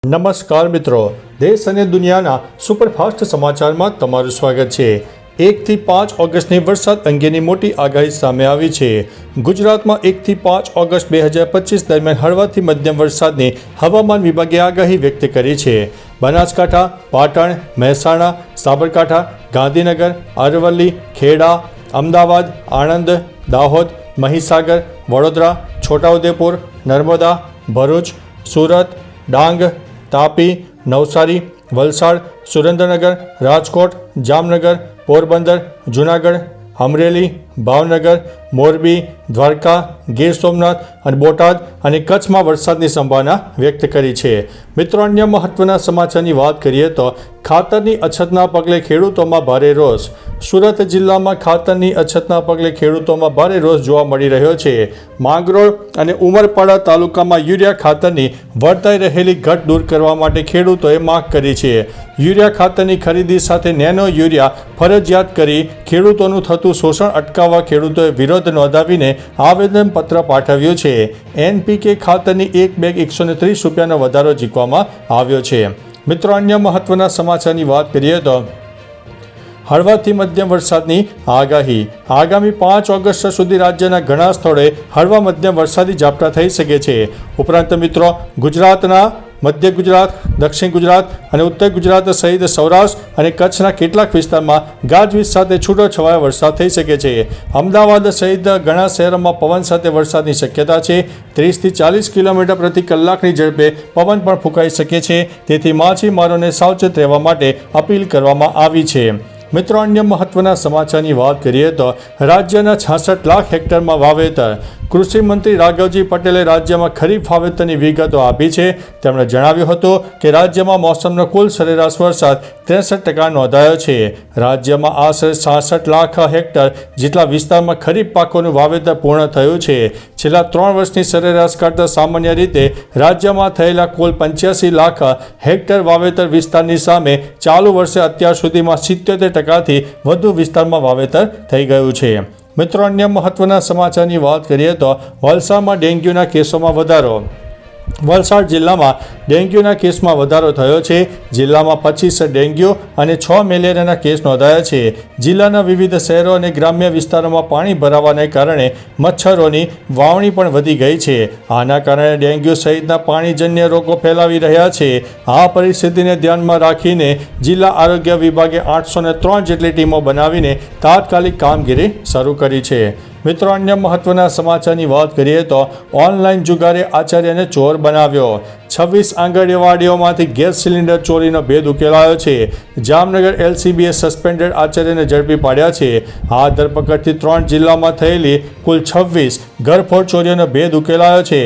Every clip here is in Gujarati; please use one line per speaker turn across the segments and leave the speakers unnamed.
નમસ્કાર મિત્રો, દેશ અને દુનિયાના સુપરફાસ્ટ સમાચારમાં તમારું સ્વાગત છે। 1 થી 5 ઓગસ્ટની વરસાદ અંગેની મોટી આગાહી સામે આવી છે। ગુજરાતમાં 1 થી 5 ઓગસ્ટ 2025 દરમિયાન હળવાથી મધ્યમ વરસાદની હવામાન વિભાગે આગાહી વ્યક્ત કરી છે। બનાસકાંઠા, પાટણ, મહેસાણા, સાબરકાંઠા, ગાંધીનગર, અરવલ્લી, ખેડા, અમદાવાદ, આણંદ, દાહોદ, મહીસાગર, વડોદરા, છોટાઉદેપુર, નર્મદા, ભરૂચ, સુરત, ડાંગ, તાપી, નવસારી, વલસાડ, સુરેન્દ્રનગર, રાજકોટ, જામનગર, પોરબંદર, જૂનાગઢ, અમરેલી, ભાવનગર, મોરબી, દ્વારકા, ગીર સોમનાથ અને બોટાદ અને કચ્છમાં વરસાદની સંભાવના વ્યક્ત કરી છે। મિત્રો, અન્ય મહત્વના સમાચારની વાત કરીએ તો ખાતરની અછતના પગલે ખેડૂતોમાં ભારે રોષ। સુરત જિલ્લામાં ખાતરની અછતના પગલે ખેડૂતોમાં ભારે રોષ જોવા મળી રહ્યો છે। માંગરોળ અને ઉમરપાડા તાલુકામાં યુરિયા ખાતરની વર્તાઈ રહેલી ઘટ દૂર કરવા માટે ખેડૂતોએ માંગ કરી છે। યુરિયા ખાતરની ખરીદી સાથે નેનો યુરિયા ફરજિયાત કરી ખેડૂતોનું થતું શોષણ અટકાવવા ખેડૂતોએ વિરોધ નોંધાવીને આવેદનપત્ર પાઠવ્યું છે। NPK ખાતરની એક બેગ 130 રૂપિયાનો વધારો ઝીકવામાં આવ્યો છે। મિત્રો, અન્ય મહત્વના સમાચારની વાત કરીએ તો હળવાથી મધ્યમ વરસાદની આગાહી। આગામી 5 ઓગસ્ટ સુધી રાજ્યના ઘણા સ્થળોએ હળવા મધ્યમ વરસાદી ઝાપટા થઈ શકે છે। ઉપરાંત મિત્રો, ગુજરાતના મધ્ય ગુજરાત, દક્ષિણ ગુજરાત અને ઉત્તર ગુજરાત સહિત સૌરાષ્ટ્ર અને કચ્છના કેટલાક વિસ્તારમાં ગાજવીજ સાથે છૂટોછવાયો વરસાદ થઈ શકે છે। અમદાવાદ સહિત ઘણા શહેરોમાં પવન સાથે વરસાદની શક્યતા છે। 30 થી 40 કિલોમીટર પ્રતિ કલાકની ઝડપે પવન પણ ફૂંકાઈ શકે છે, તેથી માછીમારોને સાવચેત રહેવા માટે અપીલ કરવામાં આવી છે। મિત્રો, અન્ય મહત્વના સમાચારની વાત કરીએ તો રાજ્યના 66 લાખ હેક્ટરમાં વાવેતર। કૃષિ મંત્રી રાઘવજી પટેલે રાજ્યમાં ખરીફ વાવેતરની વિગતો આપી છે। તેમણે જણાવ્યું હતું કે રાજ્યમાં મોસમનો કુલ સરેરાશ વરસાદ 63% નોંધાયો છે। રાજ્યમાં આશરે 66 લાખ હેક્ટર જેટલા વિસ્તારમાં ખરીફ પાકોનું વાવેતર પૂર્ણ થયું છે। છેલ્લા 3 વર્ષની સરેરાશ કરતાં સામાન્ય રીતે રાજ્યમાં થયેલા કુલ 85 લાખ હેક્ટર વાવેતર વિસ્તારની સામે ચાલુ વર્ષે અત્યાર સુધીમાં 77%થી વધુ વિસ્તારમાં વાવેતર થઈ ગયું છે। મિત્રો, અન્ય મહત્વના સમાચારની વાત કરીએ તો વલસાડમાં ડેન્ગ્યુના કેસોમાં વધારો। વલસાડ જિલ્લામાં ડેન્ગ્યુના કેસમાં વધારો થયો છે। જિલ્લામાં 25 ડેન્ગ્યુ અને 6 મેલેરિયાના કેસ નોંધાયા છે। જિલ્લાના વિવિધ શહેરો અને ગ્રામ્ય વિસ્તારોમાં પાણી ભરાવાને કારણે મચ્છરોની વાવણી પણ વધી ગઈ છે। આના કારણે ડેન્ગ્યુ સહિતના પાણીજન્ય રોગો ફેલાવી રહ્યા છે। આ પરિસ્થિતિને ધ્યાનમાં રાખીને જિલ્લા આરોગ્ય વિભાગે 803 જેટલી ટીમો બનાવીને તાત્કાલિક કામગીરી શરૂ કરી છે। મિત્રો, અન્ય મહત્વના સમાચારની વાત કરીએ તો ઓનલાઈન જુગારે આચાર્યને ચોર બનાવ્યો। 26 આંગણવાડીઓમાંથી ગેસ સિલિન્ડર ચોરીનો ભેદ ઉકેલાયો છે। જામનગર LCBએ સસ્પેન્ડેડ આચાર્યને ઝડપી પાડ્યા છે। આ ધરપકડથી 3 જિલ્લામાં થયેલી કુલ 26 ઘરફોડ ચોરીઓનો ભેદ ઉકેલાયો છે।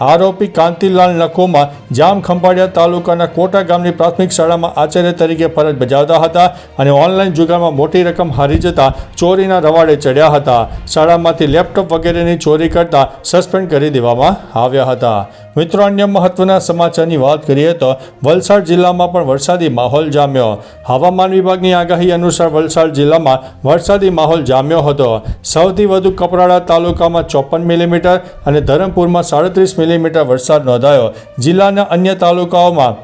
આરોપી કાંતિલાલ નખોમાં જામખંભાળિયા તાલુકાના કોટા ગામની પ્રાથમિક શાળામાં આચાર્ય તરીકે ફરજ બજાવતા હતા અને ઓનલાઈન જુગારમાં મોટી રકમ હારી જતા ચોરીના રવાડે ચડ્યા હતા। શાળામાંથી લેપટોપ વગેરેની ચોરી કરતા સસ્પેન્ડ કરી દેવામાં આવ્યા હતા। મિત્રો, અન્ય મહત્વના સમાચારની વાત કરીએ તો વલસાડ જિલ્લામાં પણ વરસાદી માહોલ જામ્યો। હવામાન વિભાગની આગાહી અનુસાર વલસાડ જિલ્લામાં વરસાદી માહોલ જામ્યો હતો। સૌથી વધુ કપરાડા તાલુકામાં 54 મિલીમીટર અને ધરમપુરમાં 37 મિલીમીટર વરસાદ નોંધાયો। જિલ્લાના અન્ય તાલુકાઓમાં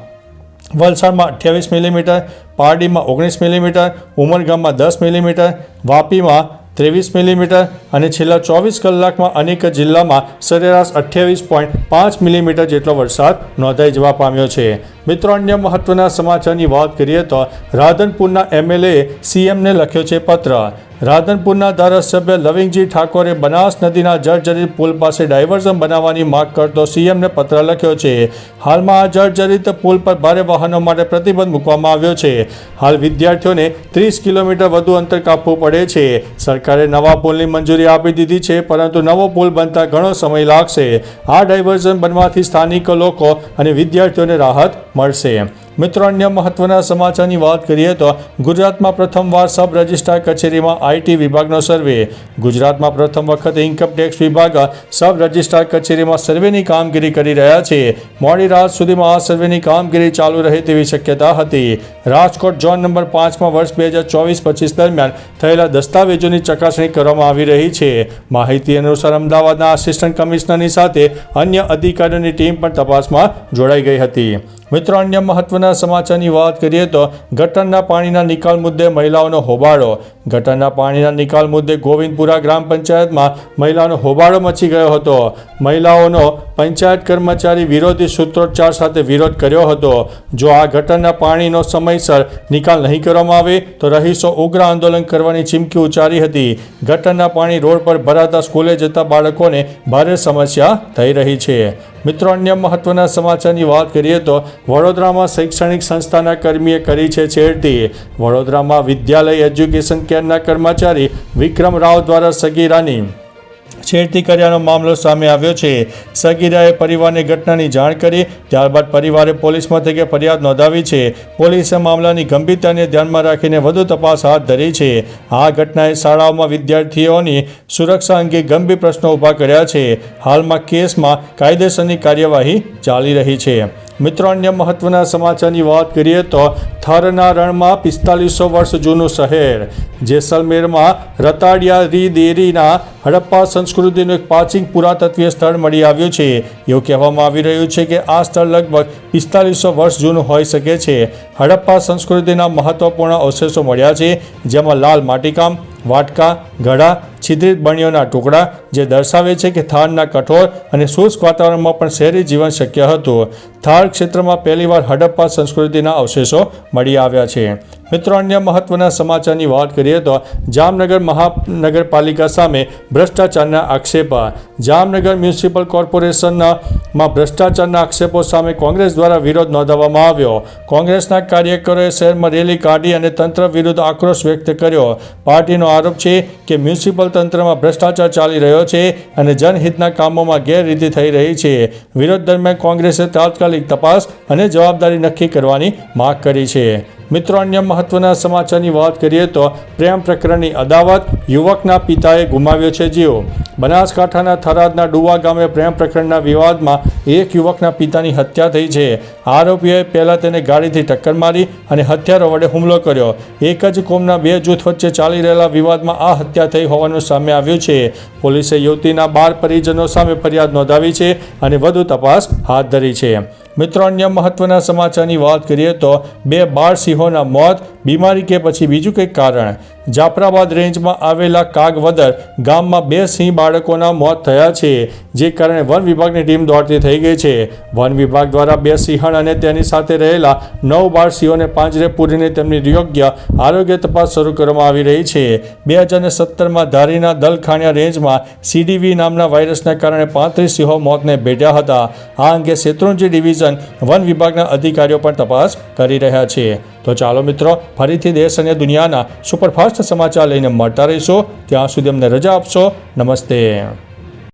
વલસાડમાં 28 મિલીમીટર, પારડીમાં 19 મિલીમીટર, ઉમરગામમાં 10 મિલીમીટર, વાપીમાં 23 મિલીમીટર અને છેલ્લા 24 કલાકમાં અનેક જિલ્લામાં સરેરાશ 28.5 મિલીમીટર જેટલો વરસાદ નોંધાઈ જવા પામ્યો છે। મિત્રો, અન્ય મહત્વના સમાચારની વાત કરીએ તો રાધનપુરના MLA CMને લખ્યો છે પત્ર। રાધનપુરના ધારાસભ્ય લવિંગજી ઠાકોરે બનાસ નદીના જર્જરિત પુલ પાસે ડાયવર્ઝન બનાવવાની માંગ કરતો CMને પત્ર લખ્યો છે। હાલમાં આ જર્જરિત પુલ પર ભારે વાહનો માટે પ્રતિબંધ મૂકવામાં આવ્યો છે। હાલ વિદ્યાર્થીઓને 30 કિલોમીટર વધુ અંતર કાપવું પડે છે। સરકારે નવા પુલની મંજૂરી આપી દીધી છે, પરંતુ નવો પુલ બનતા ઘણો સમય લાગશે। આ ડાયવર્ઝન બનવાથી સ્થાનિક લોકો અને વિદ્યાર્થીઓને રાહત મળશે। મિત્રો, અન્ય મહત્વના સમાચારની વાત કરીએ તો ગુજરાતમાં પ્રથમવાર સબ રજિસ્ટ્રાર કચેરીમાં IT વિભાગનો સર્વે। ગુજરાતમાં પ્રથમ વખત ઇન્કમટેક્સ વિભાગ સબ રજિસ્ટ્રાર કચેરીમાં સર્વેની કામગીરી કરી રહ્યા છે। મોડી રાત સુધીમાં આ સર્વેની કામગીરી ચાલુ રહે તેવી શક્યતા હતી। રાજકોટ ઝોન નંબર 5માં વર્ષ 2024-25 દરમિયાન થયેલા દસ્તાવેજોની ચકાસણી કરવામાં આવી રહી છે। માહિતી અનુસાર અમદાવાદના આસિસ્ટન્ટ કમિશનરની સાથે અન્ય અધિકારીઓની ટીમ પણ તપાસમાં જોડાઈ ગઈ હતી। મિત્રો, અન્ય મહત્વના સમાચારની વાત કરીએ તો ગટરના પાણીના નિકાલ મુદ્દે મહિલાઓનો હોબાળો. ગટરના પાણીના નિકાલ મુદ્દે ગોવિંદપુરા ગ્રામ પંચાયતમાં મહિલાઓનો હોબાળો મચી ગયો હતો. મહિલાઓનો પંચાયત કર્મચારી વિરોધી સૂત્રોચ્ચાર સાથે વિરોધ કર્યો હતો. જો આ ગટરના પાણીનો સમયસર નિકાલ નહીં કરવામાં આવે તો રહીશો ઉગ્ર આંદોલન કરવાની ચીમકી ઉચ્ચારી હતી. ગટરના પાણી રોડ પર ભરાતા સ્કૂલે જતા બાળકોને ભારે સમસ્યા થઈ રહી છે. મિત્રો, અન્ય મહત્વના સમાચારની વાત કરીએ તો વડોદરામાં શૈક્ષણિક સંસ્થાના કર્મીએ કરી છે છેડતી. વડોદરામાં વિદ્યાલય એજ્યુકેશન કેરના કર્મચારી વિક્રમ રાવ દ્વારા સગીરાની છેડતી કર્યાનો મામલો સામે આવ્યો છે. સગીરાએ પરિવારને ઘટનાની જાણ કરી. ત્યારબાદ પરિવારે પોલીસ મથકે ફરિયાદ નોંધાવી છે. પોલીસે મામલાની ગંભીરતાને ધ્યાનમાં રાખીને વધુ તપાસ હાથ ધરી છે. આ ઘટનાએ શાળાઓમાં વિદ્યાર્થીઓની સુરક્ષા અંગે ગંભીર પ્રશ્નો ઊભા કર્યા છે. હાલમાં કેસમાં કાયદેસરની કાર્યવાહી ચાલી રહી છે. મિત્રો, અન્ય મહત્વના સમાચારની વાત કરીએ તો થરના રણમાં 4500 વર્ષ જૂનું શહેર. જેસલમેરમાં રતાડિયા દેરીના હડપ્પા સંસ્કૃતિનું એક પ્રાચીન પુરાતત્વીય સ્થળ મળી આવ્યું છે. એવું કહેવામાં આવી રહ્યું છે કે આ સ્થળ લગભગ 4500 વર્ષ જૂનું હોઈ શકે છે. હડપ્પા સંસ્કૃતિના મહત્વપૂર્ણ અવશેષો મળ્યા છે, જેમાં લાલ માટીકામ, વાટકા, ઘડા, છિદ્રિત બણિયોના ટુકડા, જે દર્શાવે છે કે થારના કઠોર અને શુષ્ક વાતાવરણમાં પણ શહેરી જીવન શક્ય હતું. થાર ક્ષેત્રમાં પહેલીવાર હડપ્પા સંસ્કૃતિના અવશેષો મળી આવ્યા છે. મિત્રો, અન્ય મહત્વના સમાચારની વાત કરીએ તો જામનગર મહાનગરપાલિકા સામે ભ્રષ્ટાચારના આક્ષેપ. જામનગર મ્યુનિસિપલ કોર્પોરેશનમાં ભ્રષ્ટાચારના આક્ષેપો સામે કોંગ્રેસ દ્વારા વિરોધ નોંધાવવામાં આવ્યો. કોંગ્રેસના કાર્યકરોએ શહેરમાં રેલી કાઢી અને તંત્ર વિરુદ્ધ આક્રોશ વ્યક્ત કર્યો. પાર્ટીનો આરોપ છે કે મ્યુનિસિપલ તંત્રમાં ભ્રષ્ટાચાર ચાલી રહ્યો છે અને જનહિતના કામોમાં ગેરરીતિ થઈ રહી છે. વિરોધ દરમિયાન કોંગ્રેસે તાત્કાલિક તપાસ અને જવાબદારી નક્કી કરવાની માંગ કરી છે. મિત્રો, અન્ય મહત્વના સમાચારની વાત કરીએ તો પ્રેમ પ્રકરણની અદાવત. યુવકના પિતાએ ગુમાવ્યો છે જીવ. બનાસકાંઠાના થરાદના ડુવા ગામે પ્રેમ પ્રકરણના વિવાદમાં એક યુવકના પિતાની હત્યા થઈ છે. આરોપીઓએ પહેલાં તેને ગાડીથી ટક્કર મારી અને હથિયારો વડે હુમલો કર્યો. એક જ કોમના બે જૂથ વચ્ચે ચાલી રહેલા વિવાદમાં આ હત્યા થઈ હોવાનું સામે આવ્યું છે. પોલીસે યુવતીના 12 પરિજનો સામે ફરિયાદ નોંધાવી છે અને વધુ તપાસ હાથ ધરી છે. મિત્રો, અન્ય મહત્વના સમાચારની વાત કરીએ તો 2 બાળ સિંહોના મોત. બીમારી કે પછી બીજું કંઈક કારણ. જાફરાબાદ રેન્જમાં આવેલા કાગવદર ગામમાં 2 સિંહ બાળકોના મોત થયા છે, જે કારણે વન વિભાગની ટીમ દોડતી થઈ ગઈ છે. વન વિભાગ દ્વારા 2 સિંહણ અને તેની સાથે રહેલા 9 બાળ સિંહોને પાંજરે પૂરીને તેમની યોગ્ય આરોગ્ય તપાસ શરૂ કરવામાં આવી રહી છે. 2017માં ધારીના દલખાણિયા રેન્જમાં CDV નામના વાયરસના કારણે 35 સિંહો મોતને ભેટ્યા હતા. આ અંગે શેત્રુંજી ડિવિઝન વન વિભાગના અધિકારીઓ પણ તપાસ કરી રહ્યા છે. તો ચાલો મિત્રો, ફરીથી દેશ અને દુનિયાના સુપરફાસ્ટ સમાચાર લઈને મળતા રહીશું. ત્યાં સુધી અમને રજા આપશો. નમસ્તે.